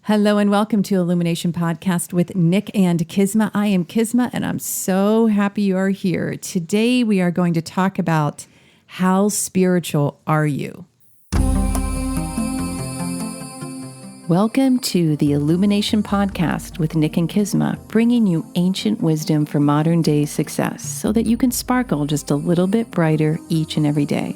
Hello and welcome to Illumination Podcast with Nick and Kisma. I am Kisma and I'm so happy you are here. Today we are going to talk about how spiritual are you? Welcome to the Illumination Podcast with Nick and Kisma, bringing you ancient wisdom for modern day success so that you can sparkle just a little bit brighter each and every day.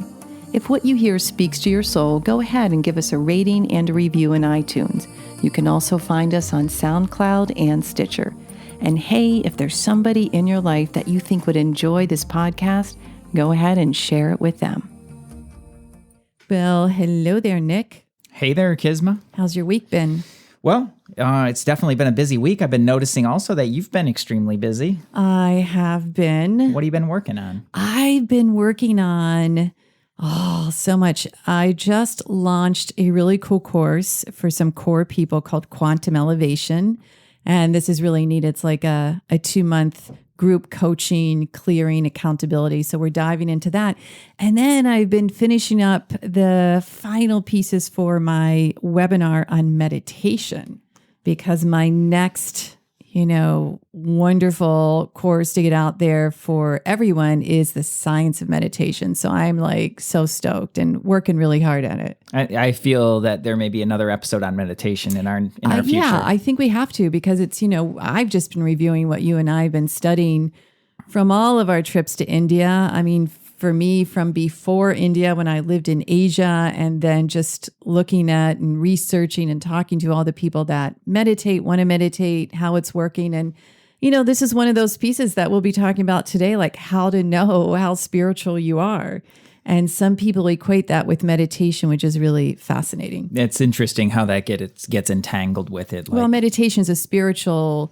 If what you hear speaks to your soul, go ahead and give us a rating and a review in iTunes. You can also find us on SoundCloud and Stitcher. And hey, if there's somebody in your life that you think would enjoy this podcast, go ahead and share it with them. Well, hello there, Nick. Hey there, Kisma. How's your week been? Well, it's definitely been a busy week. I've been noticing also that you've been extremely busy. I have been. What have you been working on? I've been working on so much. I just launched a really cool course for some core people called Quantum Elevation. And this is really neat. It's like a 2-month group coaching, clearing, accountability. So we're diving into that. And then I've been finishing up the final pieces for my webinar on meditation, because my next wonderful course to get out there for everyone is the science of meditation. So I'm like so stoked and working really hard at it. I feel that there may be another episode on meditation in our future. Yeah, I think we have to, because it's, I've just been reviewing what you and I have been studying from all of our trips to India. I mean, for me, from before India, when I lived in Asia, and then just looking at and researching and talking to all the people that meditate, want to meditate, how it's working. And, this is one of those pieces that we'll be talking about today, like how to know how spiritual you are. And some people equate that with meditation, which is really fascinating. It's interesting how that gets entangled with it. Well, meditation is a spiritual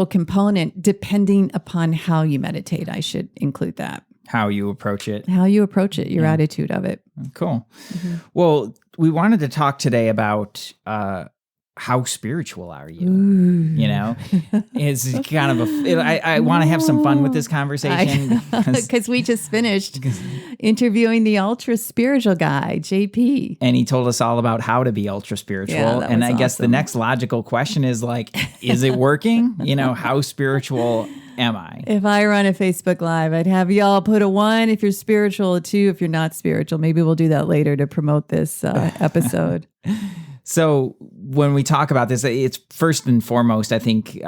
component depending upon how you meditate. I should include that. How you approach it. Your attitude of it. Cool. Mm-hmm. Well, we wanted to talk today about how spiritual are you? Ooh. It's kind of I want to have some fun with this conversation. Because we just finished interviewing the ultra spiritual guy, JP. And he told us all about how to be ultra spiritual. Yeah, and I guess awesome. the next logical question is is it working? How spiritual am I? If I run a Facebook Live, I'd have y'all put a 1 if you're spiritual, a 2 if you're not spiritual. Maybe we'll do that later to promote this episode. So when we talk about this, it's first and foremost, I think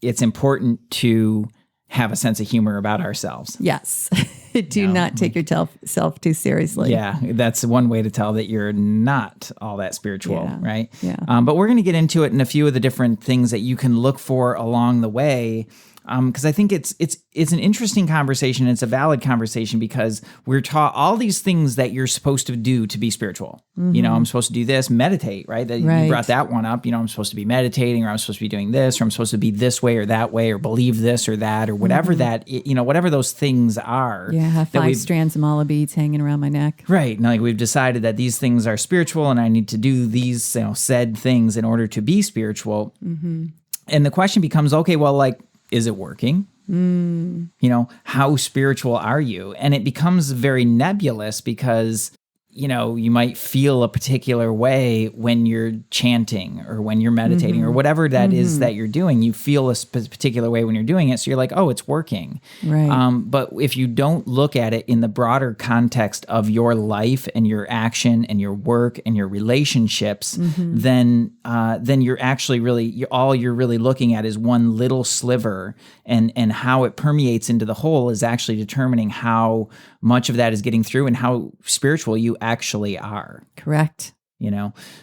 it's important to have a sense of humor about ourselves. Yes. Do not take yourself too seriously. Yeah, that's one way to tell that you're not all that spiritual, right? Yeah. But we're going to get into it in a few of the different things that you can look for along the way. Because I think it's an interesting conversation. It's a valid conversation because we're taught all these things that you're supposed to do to be spiritual. Mm-hmm. I'm supposed to do this, meditate, right? You brought that one up. I'm supposed to be meditating, or I'm supposed to be doing this, or I'm supposed to be this way or that way, or believe this or that, or whatever that, whatever those things are. Yeah, I have 5 strands of mala beads hanging around my neck. Right. And we've decided that these things are spiritual and I need to do these, said things in order to be spiritual. Mm-hmm. And the question becomes, okay, well, is it working? How spiritual are you? And it becomes very nebulous because, you might feel a particular way when you're chanting or when you're meditating or whatever that is that you're doing. You feel a particular way when you're doing it. So you're like, oh, it's working. Right. But if you don't look at it in the broader context of your life and your action and your work and your relationships, then you're actually all you're really looking at is one little sliver, and how it permeates into the whole is actually determining how much of that is getting through and how spiritual you actually are. Correct.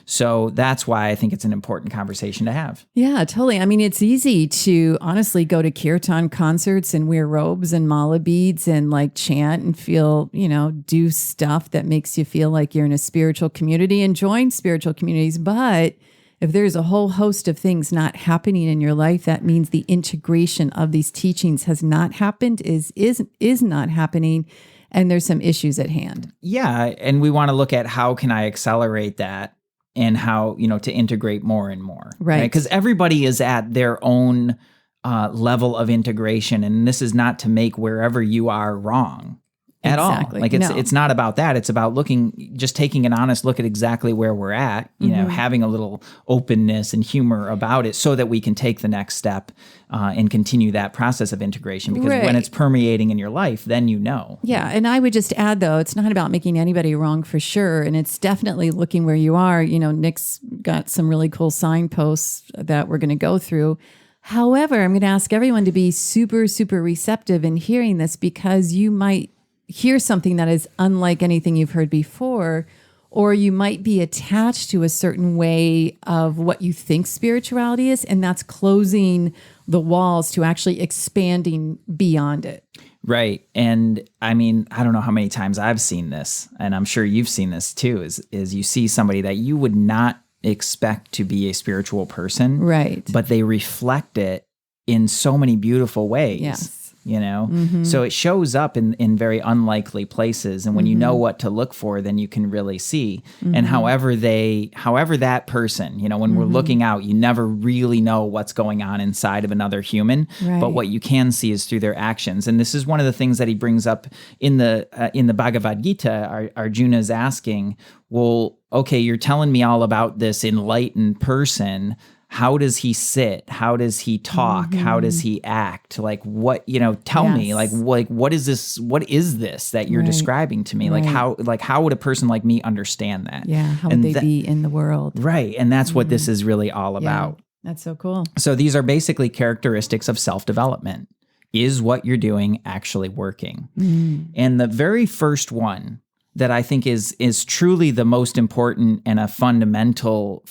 So that's why I think it's an important conversation to have. Yeah, totally. I mean, it's easy to honestly go to kirtan concerts and wear robes and mala beads and chant and feel, do stuff that makes you feel like you're in a spiritual community and join spiritual communities. But if there's a whole host of things not happening in your life, that means the integration of these teachings has not happened, is not happening. And there's some issues at hand. Yeah. And we want to look at how can I accelerate that and how, to integrate more and more. Right. Because everybody is at their own level of integration. And this is not to make wherever you are wrong. at exactly. all. Like it's not about that. It's about taking an honest look at exactly where we're at, having a little openness and humor about it so that we can take the next step and continue that process of integration. Because when it's permeating in your life, then you know. Yeah. And I would just add, though, it's not about making anybody wrong for sure. And it's definitely looking where you are. Nick's got some really cool signposts that we're going to go through. However, I'm going to ask everyone to be super, super receptive in hearing this, because you might hear something that is unlike anything you've heard before, or you might be attached to a certain way of what you think spirituality is, and that's closing the walls to actually expanding beyond it. Right. And I mean, I don't know how many times I've seen this, and I'm sure you've seen this too, is you see somebody that you would not expect to be a spiritual person. Right. But they reflect it in so many beautiful ways. Yes. So it shows up in very unlikely places. And when you know what to look for, then you can really see. And however that person, when we're looking out, you never really know what's going on inside of another human. Right. But what you can see is through their actions. And this is one of the things that he brings up in the Bhagavad Gita. Arjuna is asking, well, okay, you're telling me all about this enlightened person. How does he sit? How does he talk? How does he act? Like what, tell me, like what is this? What is this that you're describing to me? Like how would a person like me understand that? Yeah. How would they be in the world? Right. And that's what this is really all about. That's so cool. So these are basically characteristics of self-development. Is what you're doing actually working? And the very first one that I think is truly the most important and a fundamental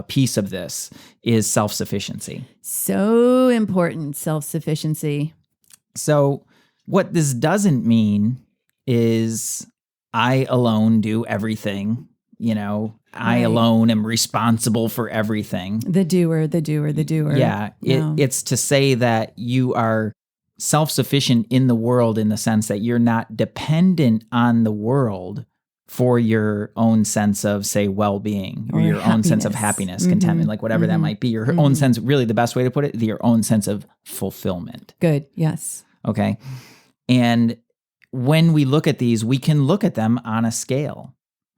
piece of this is self-sufficiency. So important, self-sufficiency. So what this doesn't mean is I alone do everything. I alone am responsible for everything. The doer. Yeah. It's to say that you are self-sufficient in the world in the sense that you're not dependent on the world for your own sense of, say, well-being or your own sense of happiness, contentment, like whatever that might be, your own sense, really the best way to put it, your own sense of fulfillment. Good. Yes. Okay. And when we look at these, we can look at them on a scale.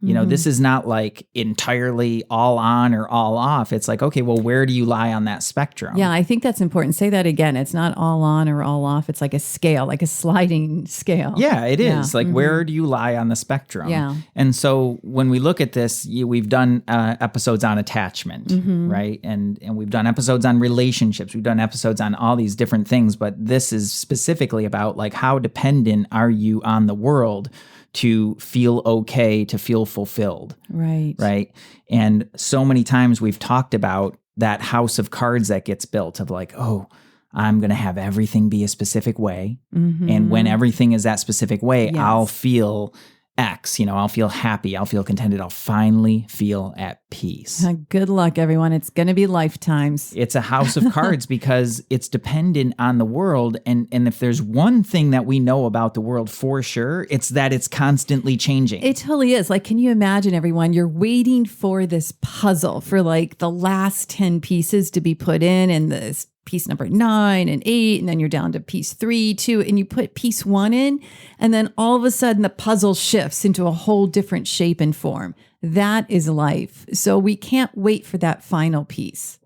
This is not like entirely all on or all off. It's like, okay, well, where do you lie on that spectrum? Yeah, I think that's important. Say that again. It's not all on or all off. It's like a scale, like a sliding scale. Yeah, it is. Like, where do you lie on the spectrum? Yeah. And so when we look at this, we've done episodes on attachment, right? And we've done episodes on relationships. We've done episodes on all these different things. But this is specifically about like how dependent are you on the world to feel okay, to feel fulfilled. Right. Right. And so many times we've talked about that house of cards that gets built of like, oh, I'm going to have everything be a specific way. And when everything is that specific way, I'll feel X, I'll feel happy. I'll feel contented. I'll finally feel at peace. Good luck, everyone. It's going to be lifetimes. It's a house of cards because it's dependent on the world. And if there's one thing that we know about the world for sure, it's that it's constantly changing. It totally is. Like, can you imagine, everyone? You're waiting for this puzzle for like the last 10 pieces to be put in, and this piece number 9 and 8, and then you're down to piece 3, 2, and you put piece 1 in, and then all of a sudden the puzzle shifts into a whole different shape and form. That is life. So we can't wait for that final piece.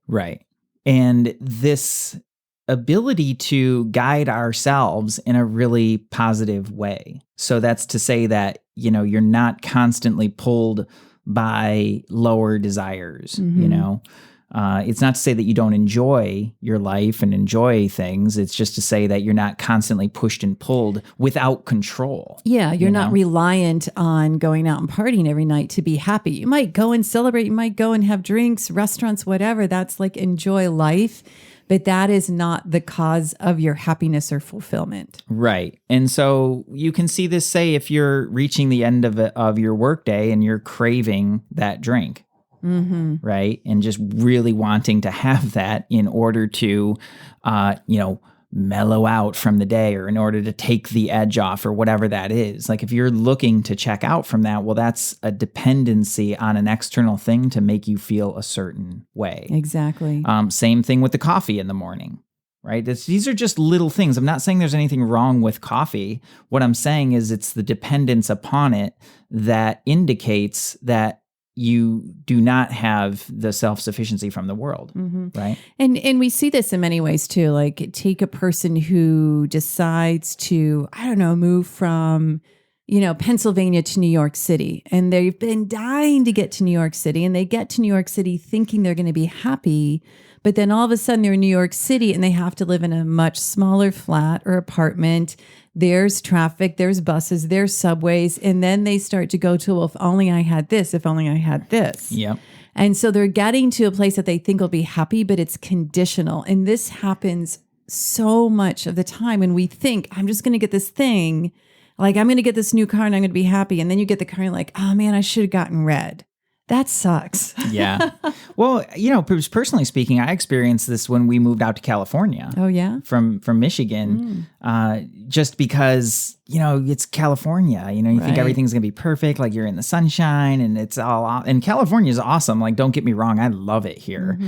Right. And this ability to guide ourselves in a really positive way. So that's to say that, you're not constantly pulled by lower desires, It's not to say that you don't enjoy your life and enjoy things. It's just to say that you're not constantly pushed and pulled without control. Yeah, you're not reliant on going out and partying every night to be happy. You might go and celebrate. You might go and have drinks, restaurants, whatever. That's like enjoy life. But that is not the cause of your happiness or fulfillment. Right. And so you can see this, say, if you're reaching the end of your workday and you're craving that drink. Right. And just really wanting to have that in order to, mellow out from the day, or in order to take the edge off, or whatever that is. Like if you're looking to check out from that, well, that's a dependency on an external thing to make you feel a certain way. Exactly. Same thing with the coffee in the morning. right? These are just little things. I'm not saying there's anything wrong with coffee. What I'm saying is it's the dependence upon it that indicates that you do not have the self-sufficiency from the world, right? And we see this in many ways too. Like take a person who decides to, I don't know, move from, Pennsylvania to New York City. And they've been dying to get to New York City. And they get to New York City thinking they're going to be happy. But then all of a sudden they're in New York City and they have to live in a much smaller flat or apartment. There's traffic, there's buses, there's subways. And then they start to go to, well, if only I had this, if only I had this. Yep. And so they're getting to a place that they think will be happy, but it's conditional. And this happens so much of the time when we think, I'm just going to get this thing. Like, I'm going to get this new car and I'm going to be happy. And then you get the car and you're like, oh man, I should have gotten red. That sucks. Yeah. Well, personally speaking, I experienced this when we moved out to California. Oh, yeah? From Michigan, just because, it's California. You think Right. everything's going to be perfect. Like you're in the sunshine and it's and California is awesome. Like, don't get me wrong. I love it here.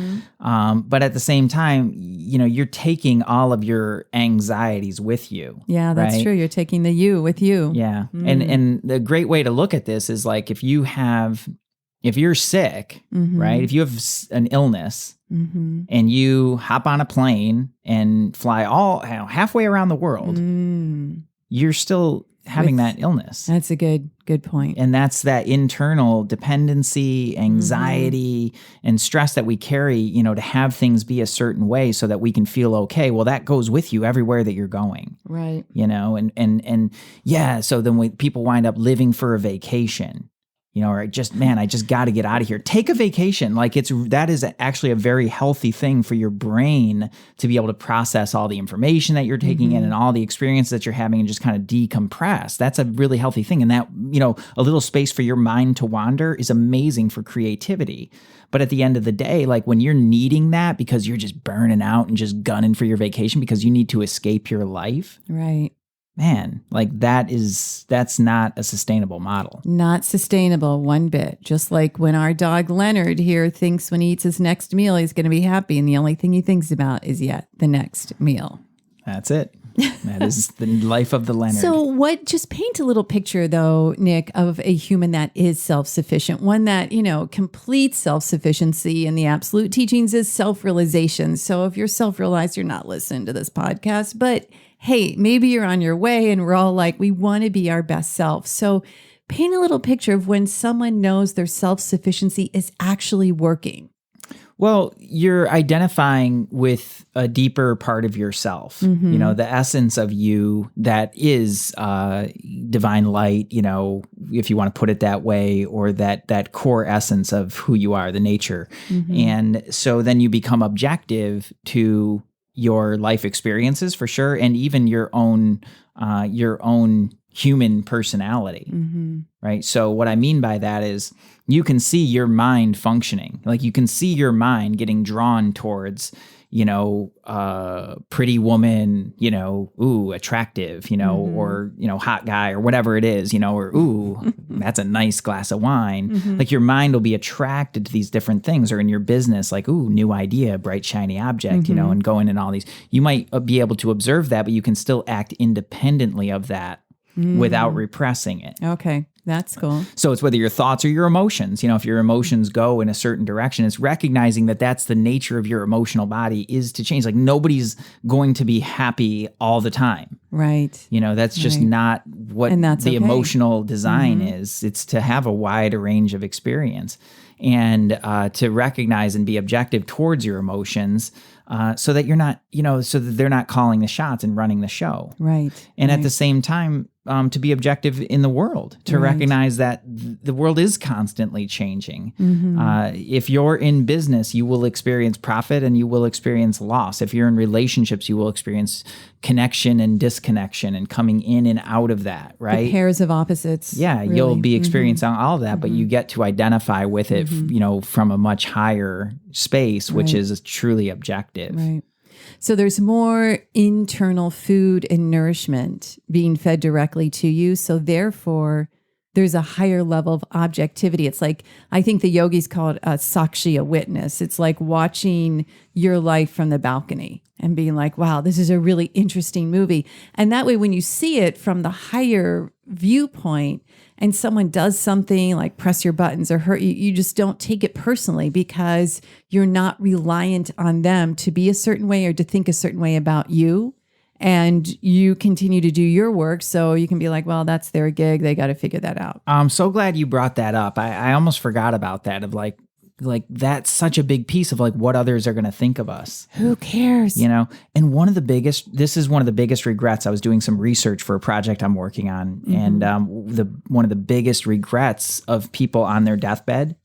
But at the same time, you're taking all of your anxieties with you. Yeah, that's right? true. You're taking the you with you. Yeah. And the great way to look at this is like if you're sick, right? If you have an illness and you hop on a plane and fly halfway around the world, you're still having that illness. That's a good point. And that's that internal dependency, anxiety, and stress that we carry, to have things be a certain way so that we can feel okay. Well, that goes with you everywhere that you're going. Right. And yeah, so then when people wind up living for a vacation, or I just got to get out of here. Take a vacation. Like that is actually a very healthy thing for your brain to be able to process all the information that you're taking in and all the experiences that you're having and just kind of decompress. That's a really healthy thing. And that, a little space for your mind to wander is amazing for creativity. But at the end of the day, like when you're needing that because you're just burning out and just gunning for your vacation because you need to escape your life. Right. Man, like that's not a sustainable model. Not sustainable one bit. Just like when our dog Leonard here thinks when he eats his next meal, he's going to be happy. And the only thing he thinks about is the next meal. That's it. That is the life of the Leonard. So just paint a little picture though, Nick, of a human that is self-sufficient, one that, complete self-sufficiency in the absolute teachings is self-realization. So if you're self-realized, you're not listening to this podcast, but hey, maybe you're on your way and we're all like, we want to be our best self. So paint a little picture of when someone knows their self-sufficiency is actually working. Well, you're identifying with a deeper part of yourself, the essence of you that is divine light, if you want to put it that way, or that core essence of who you are, the nature. And so then you become objective to your life experiences for sure, and even your own human personality, right? So what I mean by that is you can see your mind functioning. Like you can see your mind getting drawn towards, pretty woman, attractive, or, hot guy or whatever it is, or, ooh, that's a nice glass of wine. Like your mind will be attracted to these different things, or in your business, like, ooh, new idea, bright, shiny object, and going in all these, you might be able to observe that, but you can still act independently of that without repressing it. Okay. That's cool. So it's whether your thoughts or your emotions. If your emotions go in a certain direction, it's recognizing that that's the nature of your emotional body is to change. Like nobody's going to be happy all the time. Right. That's just not what the emotional design is. It's to have a wide range of experience and to recognize and be objective towards your emotions so that you're not, so that they're not calling the shots and running the show. Right. And at the same time, to be objective in the world, to recognize that the world is constantly changing. If you're in business, you will experience profit and you will experience loss. If you're in relationships, you will experience connection and disconnection and coming in and out of that, right? The pairs of opposites. Yeah, really. You'll be experiencing all of that, but you get to identify with it, from a much higher space, which is truly objective. Right. So there's more internal food and nourishment being fed directly to you. So therefore, there's a higher level of objectivity. It's like, I think the yogis call it a sakshi, a witness. It's like watching your life from the balcony and being like, wow, this is a really interesting movie. And that way, when you see it from the higher viewpoint and someone does something like press your buttons or hurt you, you just don't take it personally because you're not reliant on them to be a certain way or to think a certain way about you. And you continue to do your work. So you can be like, well, that's their gig. They got to figure that out. I'm so glad you brought that up. I almost forgot about that of like that's such a big piece of like what others are going to think of us. Who cares? You know, and this is one of the biggest regrets. I was doing some research for a project I'm working on. And one of the biggest regrets of people on their deathbed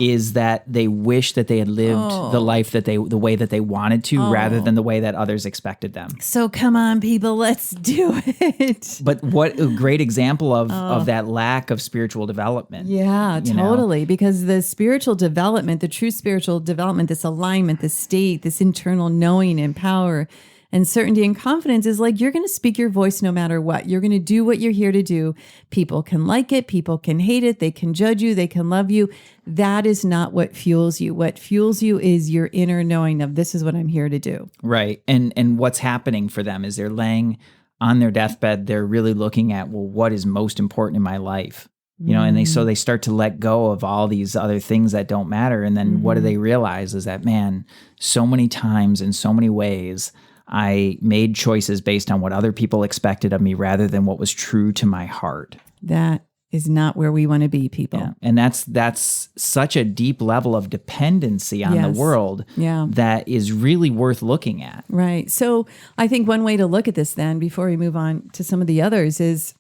is that they wish that they had lived the life the way that they wanted to rather than the way that others expected them. So come on, people, let's do it. But what a great example of that lack of spiritual development. Yeah, you know? totally. Because the spiritual development, the true spiritual development, this alignment, this state, this internal knowing and power and certainty and confidence is like, you're going to speak your voice no matter what. You're going to do what you're here to do. People can like it. People can hate it. They can judge you. They can love you. That is not what fuels you. What fuels you is your inner knowing of this is what I'm here to do. Right. And what's happening for them is they're laying on their deathbed. They're really looking at, well, what is most important in my life? You know, and they start to let go of all these other things that don't matter. And then what do they realize is that, man, so many times in so many ways, I made choices based on what other people expected of me rather than what was true to my heart. That is not where we want to be, people. Yeah. And that's such a deep level of dependency on the world that is really worth looking at. Right. So I think one way to look at this then, before we move on to some of the others, is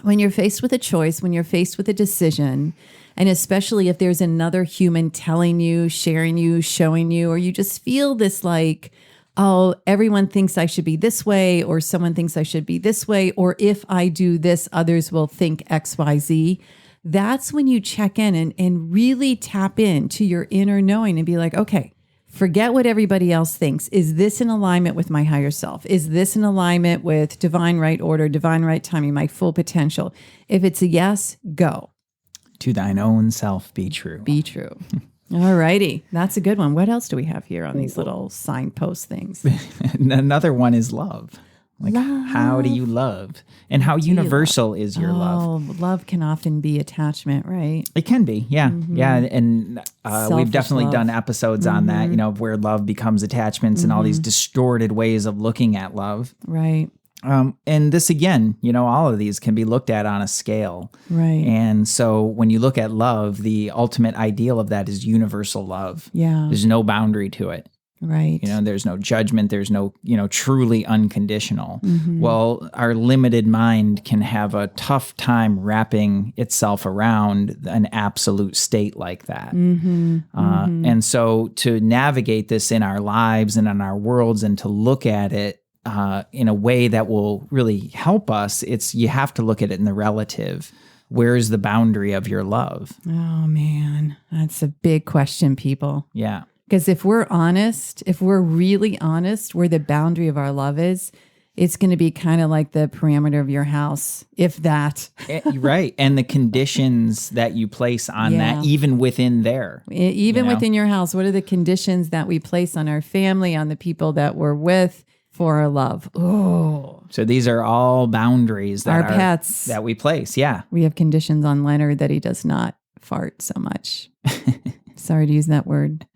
when you're faced with a choice, when you're faced with a decision, and especially if there's another human telling you, sharing you, showing you, or you just feel this like, oh, everyone thinks I should be this way, or someone thinks I should be this way, or if I do this, others will think X, Y, Z. That's when you check in and really tap into your inner knowing and be like, okay, forget what everybody else thinks. Is this in alignment with my higher self? Is this in alignment with divine right order, divine right timing, my full potential? If it's a yes, go. To thine own self be true. Be true. All righty. That's a good one. What else do we have here on these little signpost things? Another one is love. Like, how do you love? And how universal is your love? Oh, love can often be attachment, right? It can be, yeah. Yeah, and we've definitely done episodes on that, you know, where love becomes attachments and all these distorted ways of looking at love. Right. And this, again, you know, all of these can be looked at on a scale. Right. And so when you look at love, the ultimate ideal of that is universal love. Yeah. There's no boundary to it. Right. You know, there's no judgment. There's no, you know, truly unconditional. Well, our limited mind can have a tough time wrapping itself around an absolute state like that. And so to navigate this in our lives and in our worlds and to look at it in a way that will really help us, you have to look at it in the relative. Where is the boundary of your love? Oh, man. That's a big question, people. Yeah. Because if we're honest, if we're really honest, where the boundary of our love is, it's going to be kind of like the parameter of your house, if that. Right. And the conditions that you place on that, even within there. Even within your house, what are the conditions that we place on our family, on the people that we're with for our love? Oh. So these are all boundaries that our pets that we place. Yeah. We have conditions on Leonard that he does not fart so much. Sorry to use that word.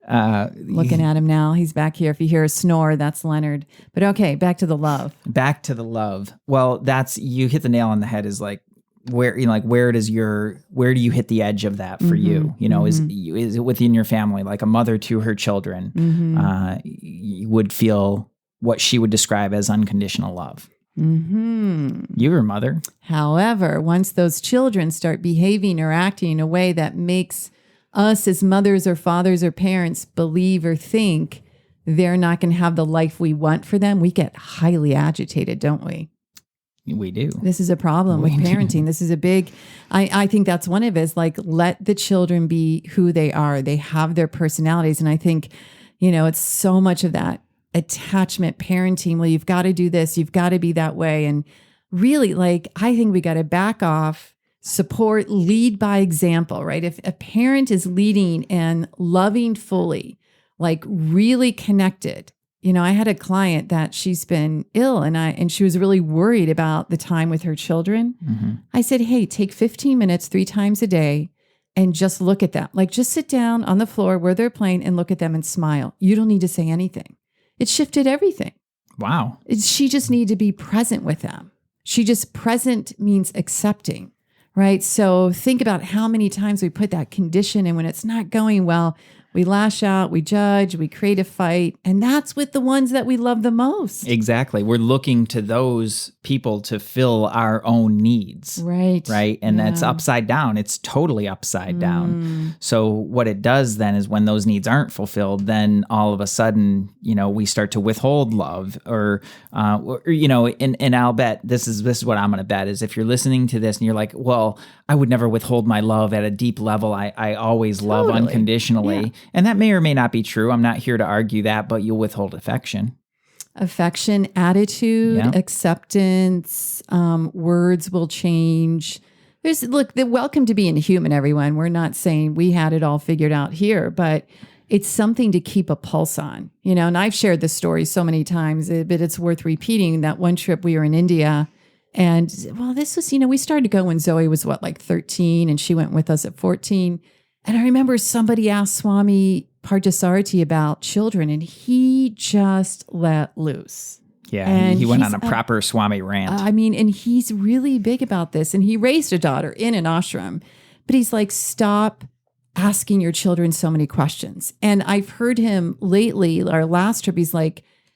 Looking at him now, he's back here. If you hear a snore, that's Leonard. But okay, back to the love. Back to the love. Well, you hit the nail on the head. Is like where where do you hit the edge of that for you? You know, is it within your family, like a mother to her children, you would feel what she would describe as unconditional love. You're a mother. However, once those children start behaving or acting in a way that makes us as mothers or fathers or parents believe or think they're not going to have the life we want for them, we get highly agitated, don't we? We do. This is a problem with parenting. This is a big, I think that's one of it, is like, let the children be who they are. They have their personalities. And I think, you know, it's so much of that attachment parenting. Well, you've got to do this. You've got to be that way. And really, like, I think we got to back off support, lead by example, right? If a parent is leading and loving fully, like really connected. I had a client that she's been ill and she was really worried about the time with her children. Mm-hmm. I said, hey, take 15 minutes 3 times a day and just look at them. Like just sit down on the floor where they're playing and look at them and smile. You don't need to say anything. It shifted everything. Wow. She just needed to be present with them. Present means accepting, right? So think about how many times we put that condition and when it's not going well, we lash out, we judge, we create a fight, and that's with the ones that we love the most. Exactly. We're looking to those people to fill our own needs. Right. Right. And that's upside down. It's totally upside down. So what it does then is when those needs aren't fulfilled, then all of a sudden, we start to withhold love or and I'll bet this is what I'm going to bet is if you're listening to this and you're like, well, I would never withhold my love at a deep level. I always love unconditionally. Yeah. And that may or may not be true. I'm not here to argue that, but you'll withhold affection. Affection, attitude, acceptance, words will change. They're welcome to being human, everyone. We're not saying we had it all figured out here, but it's something to keep a pulse on, and I've shared this story so many times, but it's worth repeating. That one trip we were in India and this was, we started to go when Zoe was 13 and she went with us at 14. And I remember somebody asked Swami Parthasarathi about children and he just let loose. Yeah, and he went on a proper Swami rant. And he's really big about this. And he raised a daughter in an ashram, but he's like, stop asking your children so many questions. And I've heard him lately, our last trip,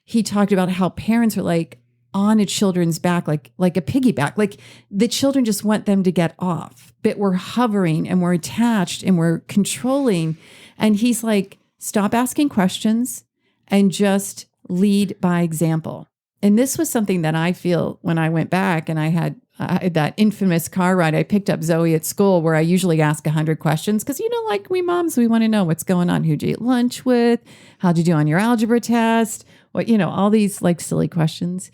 he talked about how parents are like on a children's back, like a piggyback, like the children just want them to get off, but we're hovering and we're attached and we're controlling. And he's like, stop asking questions and just lead by example. And this was something that I feel when I went back and I had that infamous car ride. I picked up Zoe at school where I usually ask 100 questions because, like we moms, we want to know what's going on. Who'd you eat lunch with? How'd you do on your algebra test? What, all these like silly questions.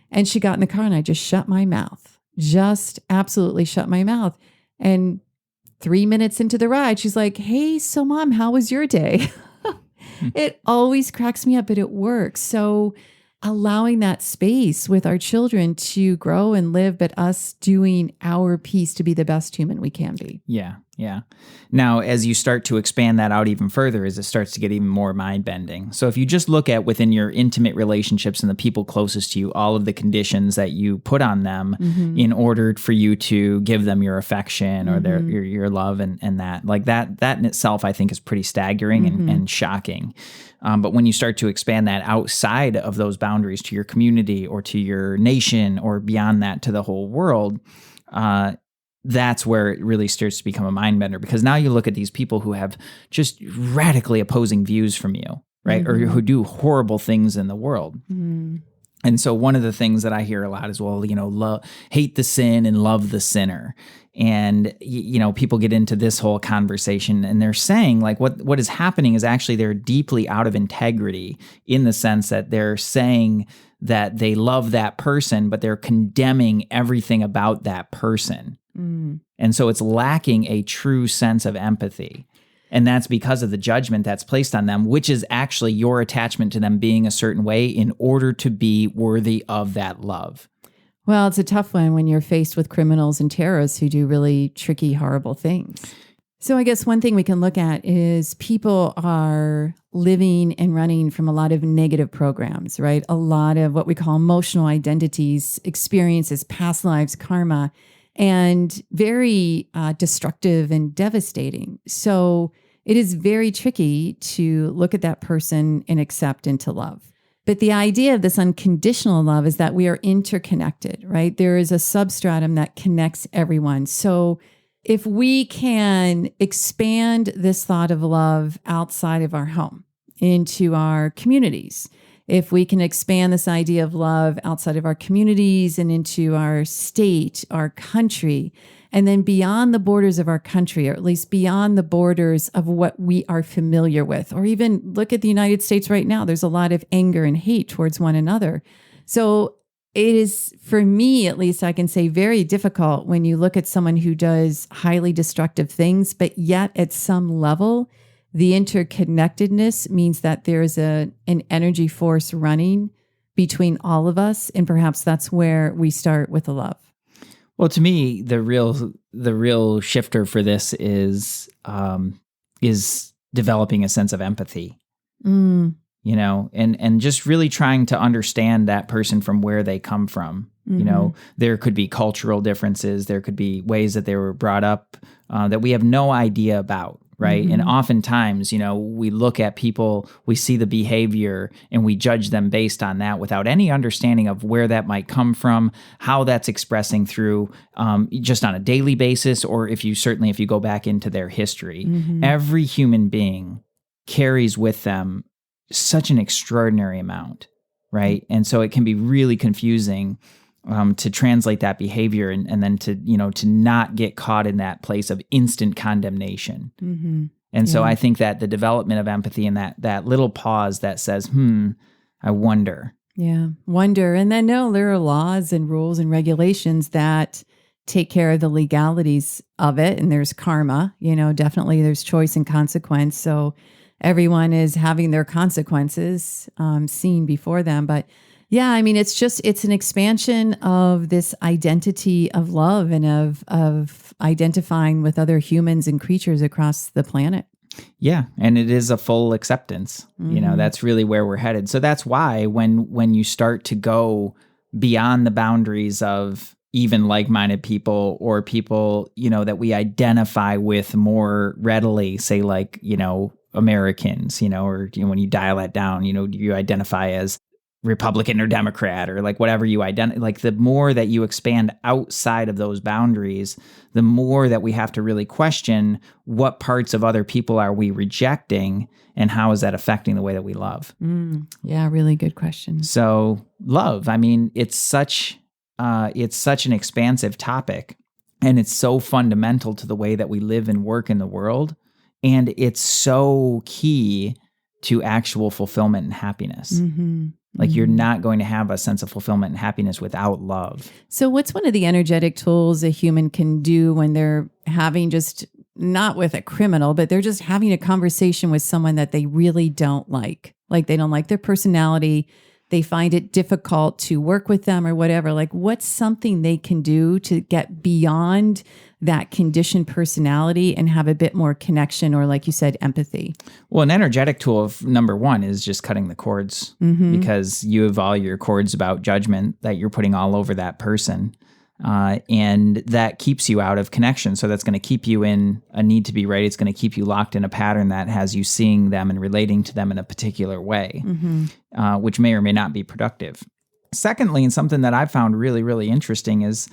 And she got in the car and I just shut my mouth, just absolutely shut my mouth. And 3 minutes into the ride, she's like, hey, so mom, how was your day? It always cracks me up, but it works. So allowing that space with our children to grow and live, but us doing our piece to be the best human we can be. Yeah. Yeah. Now, as you start to expand that out even further, as it starts to get even more mind-bending. So if you just look at within your intimate relationships and the people closest to you, all of the conditions that you put on them in order for you to give them your affection or your love and that, like that in itself, I think is pretty staggering and shocking. But when you start to expand that outside of those boundaries to your community or to your nation or beyond that to the whole world, that's where it really starts to become a mind bender, because now you look at these people who have just radically opposing views from you, right? Or who do horrible things in the world. And so one of the things that I hear a lot is, well, hate the sin and love the sinner. And, people get into this whole conversation and they're saying like what is happening is actually they're deeply out of integrity in the sense that they're saying that they love that person, but they're condemning everything about that person. And so it's lacking a true sense of empathy. And that's because of the judgment that's placed on them, which is actually your attachment to them being a certain way in order to be worthy of that love. Well, it's a tough one when you're faced with criminals and terrorists who do really tricky, horrible things. So I guess one thing we can look at is people are living and running from a lot of negative programs, right? A lot of what we call emotional identities, experiences, past lives, karma, and very destructive and devastating. So it is very tricky to look at that person and accept and to love. But the idea of this unconditional love is that we are interconnected, right? There is a substratum that connects everyone. So if we can expand this thought of love outside of our home into our communities, if we can expand this idea of love outside of our communities and into our state, our country, and then beyond the borders of our country, or at least beyond the borders of what we are familiar with, or even look at the United States right now, there's a lot of anger and hate towards one another. So it is, for me at least, I can say very difficult when you look at someone who does highly destructive things, but yet at some level, the interconnectedness means that there's an energy force running between all of us. And perhaps that's where we start with the love. Well, to me, the real shifter for this is developing a sense of empathy. You know, and just really trying to understand that person from where they come from. You know, there could be cultural differences. There could be ways that they were brought up that we have no idea about, right? And oftentimes, you know, we look at people, we see the behavior, and we judge them based on that without any understanding of where that might come from, how that's expressing through just on a daily basis, or if you go back into their history. Every human being carries with them such an extraordinary amount, right? And so it can be really confusing to translate that behavior and then to not get caught in that place of instant condemnation. And so I think that the development of empathy and that little pause that says, I wonder. Yeah, wonder. And then there are laws and rules and regulations that take care of the legalities of it. And there's karma, definitely there's choice and consequence. So everyone is having their consequences seen before them. But yeah, I mean, it's an expansion of this identity of love and of identifying with other humans and creatures across the planet. Yeah. And it is a full acceptance. That's really where we're headed. So that's why when you start to go beyond the boundaries of even like-minded people or people, that we identify with more readily, say Americans, or when you dial that down, you identify as Republican or Democrat or whatever you identify, the more that you expand outside of those boundaries, the more that we have to really question what parts of other people are we rejecting and how is that affecting the way that we love? Yeah, really good question. So love, I mean, it's such an expansive topic, and it's so fundamental to the way that we live and work in the world. And it's so key to actual fulfillment and happiness. You're not going to have a sense of fulfillment and happiness without love. So what's one of the energetic tools a human can do when they're having not with a criminal, but they're just having a conversation with someone that they really don't like? Like they don't like their personality. They find it difficult to work with them or whatever. What's something they can do to get beyond that conditioned personality and have a bit more connection or, like you said, empathy? Well, an energetic tool of number one is just cutting the cords, because you have all your cords about judgment that you're putting all over that person. And that keeps you out of connection. So that's going to keep you in a need to be right. It's going to keep you locked in a pattern that has you seeing them and relating to them in a particular way, which may or may not be productive. Secondly, and something that I've found really, really interesting is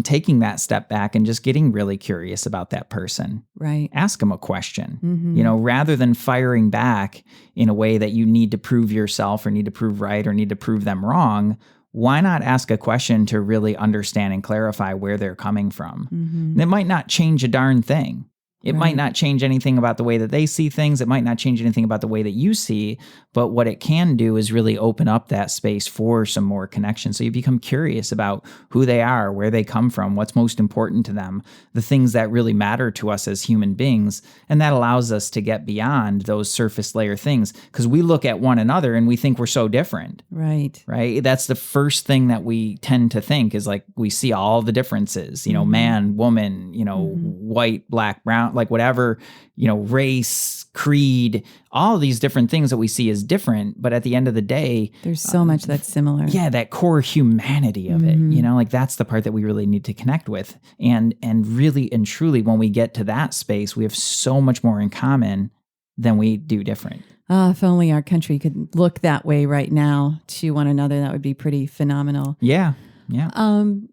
taking that step back and just getting really curious about that person. Right. Ask them a question, rather than firing back in a way that you need to prove yourself or need to prove right or need to prove them wrong. Why not ask a question to really understand and clarify where they're coming from? And it might not change a darn thing. It might not change anything about the way that they see things. It might not change anything about the way that you see. But what it can do is really open up that space for some more connection. So you become curious about who they are, where they come from, what's most important to them, the things that really matter to us as human beings. And that allows us to get beyond those surface layer things, because we look at one another and we think we're so different. Right. That's the first thing that we tend to think is we see all the differences, man, woman, white, black, brown, whatever, race, creed, all of these different things that we see as different. But at the end of the day, there's so much that's similar. Yeah, that core humanity of it, that's the part that we really need to connect with. And really and truly, when we get to that space, we have so much more in common than we do different. If only our country could look that way right now to one another, that would be pretty phenomenal. Yeah. Yeah.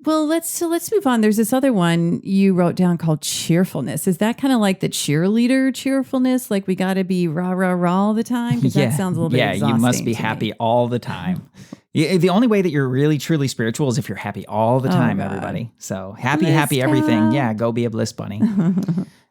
Well, let's move on. There's this other one you wrote down called cheerfulness. Is that kind of like the cheerleader cheerfulness? We got to be rah, rah, rah all the time? Because that sounds a little bit exhausting. Yeah, you must be happy all the time. The only way that you're really, truly spiritual is if you're happy all the time, everybody. So happy everything. Yeah, go be a bliss bunny.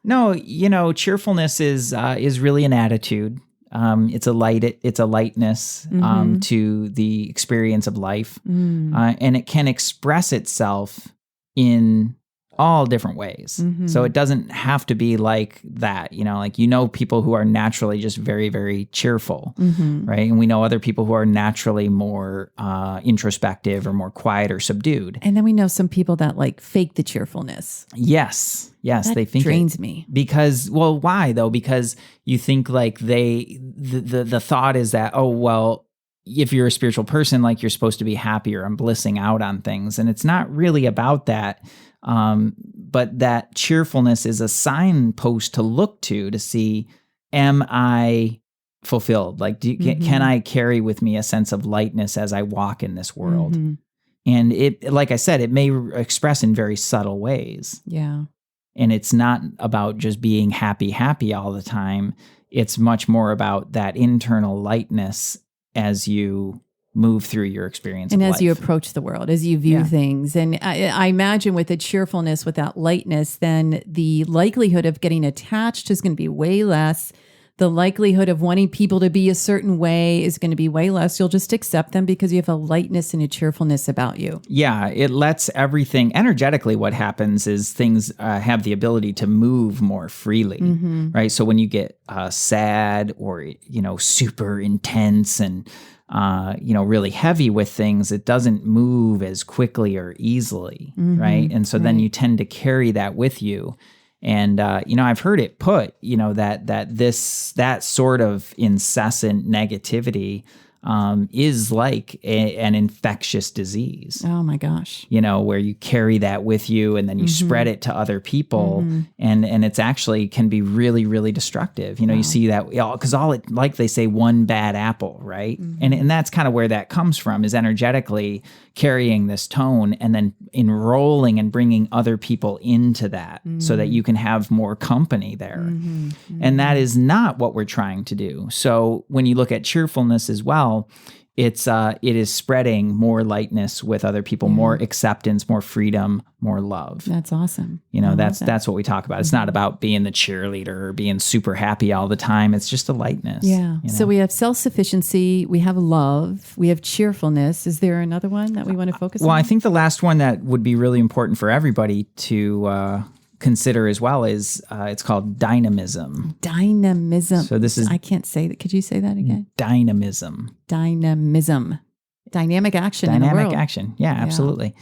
No, cheerfulness is really an attitude. It's a lightness to the experience of life, and it can express itself in all different ways. So it doesn't have to be like that, like, people who are naturally just very, very cheerful, right? And we know other people who are naturally more introspective or more quiet or subdued. And then we know some people that like fake the cheerfulness. Yes, That they think drains me. Because, well, why though? Because you think like the thought is that, oh, well, if you're a spiritual person, like you're supposed to be happier and blissing out on things. And it's not really about that. But that cheerfulness is a signpost to look to see, am I fulfilled? Like, can I carry with me a sense of lightness as I walk in this world? And it, like I said, it may express in very subtle ways. Yeah. And it's not about just being happy all the time. It's much more about that internal lightness as you move through your experience and of as life. you approach the world, as you view things. And I imagine with a cheerfulness, with that lightness, then the likelihood of getting attached is going to be way less. The likelihood of wanting people to be a certain way is going to be way less. You'll just accept them because you have a lightness and a cheerfulness about you. Yeah, it lets everything energetically. What happens is things have the ability to move more freely, right? So when you get sad or super intense and really heavy with things, it doesn't move as quickly or easily, right? And so then you tend to carry that with you. And, I've heard it put, that sort of incessant negativity is like an infectious disease. Oh my gosh. Where you carry that with you and then you spread it to other people. And it's actually can be really, really destructive. You see that because like they say, one bad apple, right? And that's kind of where that comes from, is energetically carrying this tone and then enrolling and bringing other people into that so that you can have more company there. And that is not what we're trying to do. So when you look at cheerfulness as well, it is spreading more lightness with other people, more acceptance, more freedom, more love. That's awesome. That's what we talk about. It's not about being the cheerleader or being super happy all the time. It's just a lightness. Yeah. So we have self-sufficiency, we have love, we have cheerfulness. Is there another one that we want to focus on? Well, I think the last one that would be really important for everybody to consider as well is it's called dynamism. Dynamism. So this is, I can't say that. Could you say that again? Dynamism. Dynamism. Dynamic action in the world. Dynamic action. Yeah, absolutely.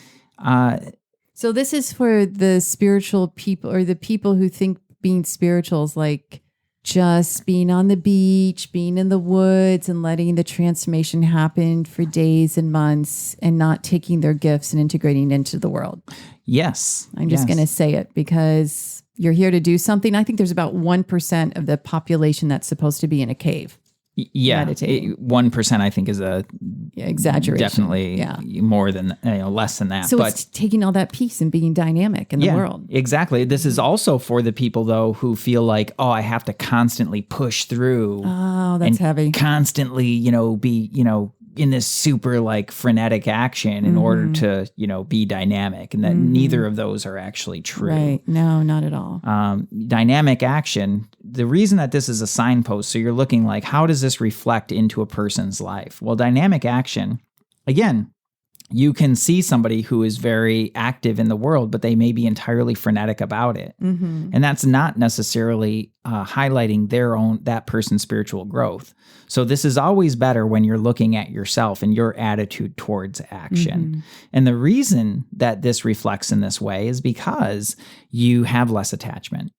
So this is for the spiritual people, or the people who think being spiritual is like just being on the beach, being in the woods and letting the transformation happen for days and months and not taking their gifts and integrating into the world. Yes. I'm just going to say it because you're here to do something. I think there's about 1% of the population that's supposed to be in a cave. Yeah, 1% I think is a exaggeration. Definitely more than less than that. So it's taking all that peace and being dynamic in the world. Exactly. This is also for the people though who feel like, oh, I have to constantly push through. Oh, that's heavy. Constantly, be in this super like frenetic action in order to be dynamic, and that neither of those are actually true. Right? No, not at all. Dynamic action. The reason that this is a signpost, so you're looking like, how does this reflect into a person's life? Well, dynamic action, again, you can see somebody who is very active in the world, but they may be entirely frenetic about it. And that's not necessarily highlighting that person's spiritual growth. So this is always better when you're looking at yourself and your attitude towards action. And the reason that this reflects in this way is because you have less attachment,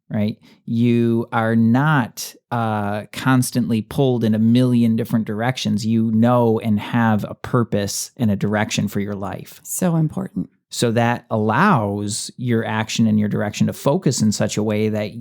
right? You are not constantly pulled in a million different directions. You know and have a purpose and a direction for your life. So important. So that allows your action and your direction to focus in such a way that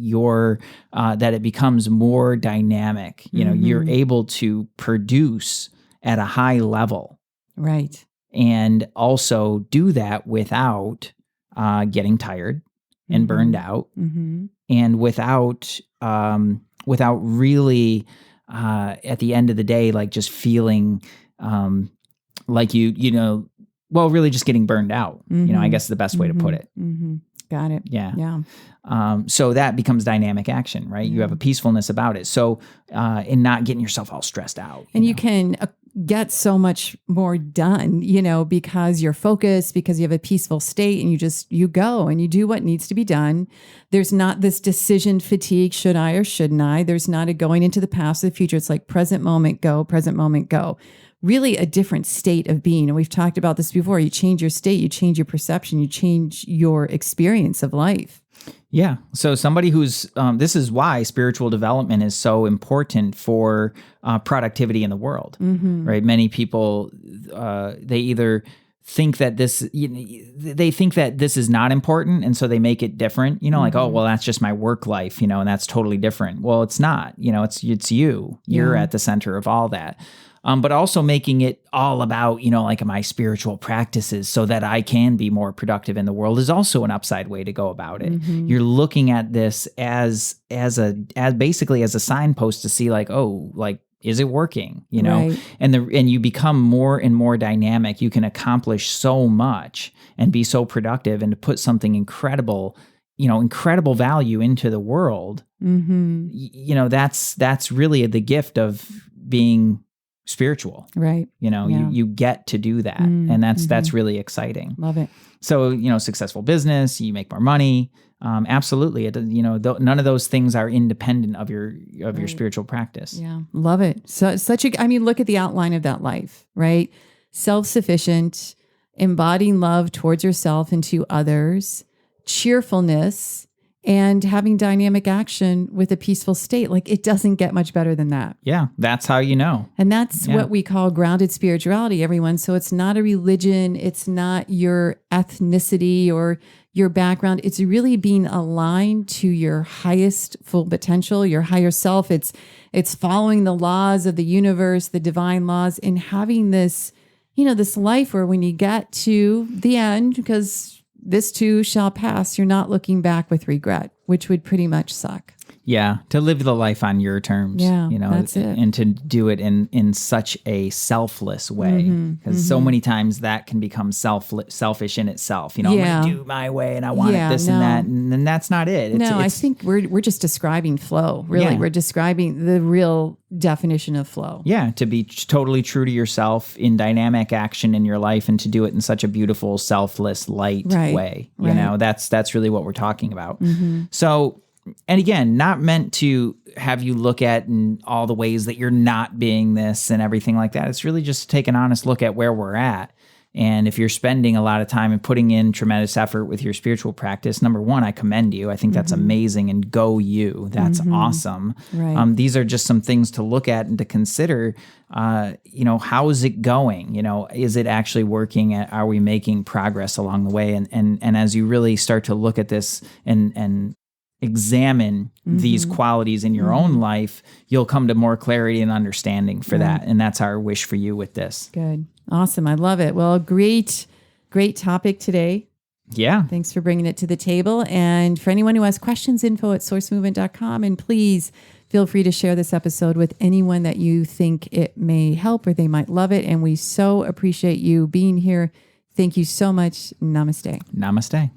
that it becomes more dynamic. You're able to produce at a high level. Right. And also do that without getting tired and burned out, and without really at the end of the day, like just feeling like really just getting burned out. I guess is the best way to put it. Got it. Yeah. Yeah. So that becomes dynamic action, right? You have a peacefulness about it. So, in not getting yourself all stressed out. And you can get so much more done, because you're focused, because you have a peaceful state, and you go and you do what needs to be done. There's not this decision fatigue. Should I or shouldn't I? There's not a going into the past or the future. It's like present moment, go, present moment, go. Really a different state of being. And we've talked about this before. You change your state, you change your perception, you change your experience of life. Yeah. So somebody who's, this is why spiritual development is so important for productivity in the world, right? Many people, they either think that they think that this is not important. And so they make it different, like, oh, well, that's just my work life, and that's totally different. Well, it's not, it's you. You're at the center of all that. But also making it all about, like my spiritual practices so that I can be more productive in the world is also an upside way to go about it. You're looking at this as basically as a signpost to see like, oh, like, is it working? Right. And you become more and more dynamic. You can accomplish so much and be so productive and to put something incredible value into the world. That's really the gift of being spiritual, right? You get to do that, and that's really exciting. Love it. So successful business, you make more money. Absolutely, none of those things are independent of your spiritual practice. Yeah, love it. So look at the outline of that life, right? Self-sufficient, embodying love towards yourself and to others, cheerfulness, and having dynamic action with a peaceful state. Like, it doesn't get much better than that. Yeah, that's how you know. And that's what we call grounded spirituality, everyone. So it's not a religion. It's not your ethnicity or your background. It's really being aligned to your highest full potential, your higher self. It's following the laws of the universe, the divine laws, and having this, this life where when you get to the end, because this too shall pass, you're not looking back with regret, which would pretty much suck. Yeah, to live the life on your terms, that's it. And to do it in such a selfless way, because so many times that can become selfish in itself. I'm going to do my way, and I want it this and that, and then that's not it. I think we're just describing flow. Really, we're describing the real definition of flow. Yeah, to be totally true to yourself in dynamic action in your life, and to do it in such a beautiful, selfless, light way. That's really what we're talking about. So. And again, not meant to have you look at in all the ways that you're not being this and everything like that. It's really just to take an honest look at where we're at. And if you're spending a lot of time and putting in tremendous effort with your spiritual practice, number one, I commend you. I think that's amazing, and go you. That's awesome. Right. These are just some things to look at and to consider. How is it going? Is it actually working? Are we making progress along the way? And as you really start to look at this and examine these qualities in your own life, you'll come to more clarity and understanding for that. And that's our wish for you with this. Good. Awesome. I love it. Well, great topic today. Yeah. Thanks for bringing it to the table. And for anyone who has questions, info@sourcemovement.com. And please feel free to share this episode with anyone that you think it may help or they might love it. And we so appreciate you being here. Thank you so much. Namaste. Namaste.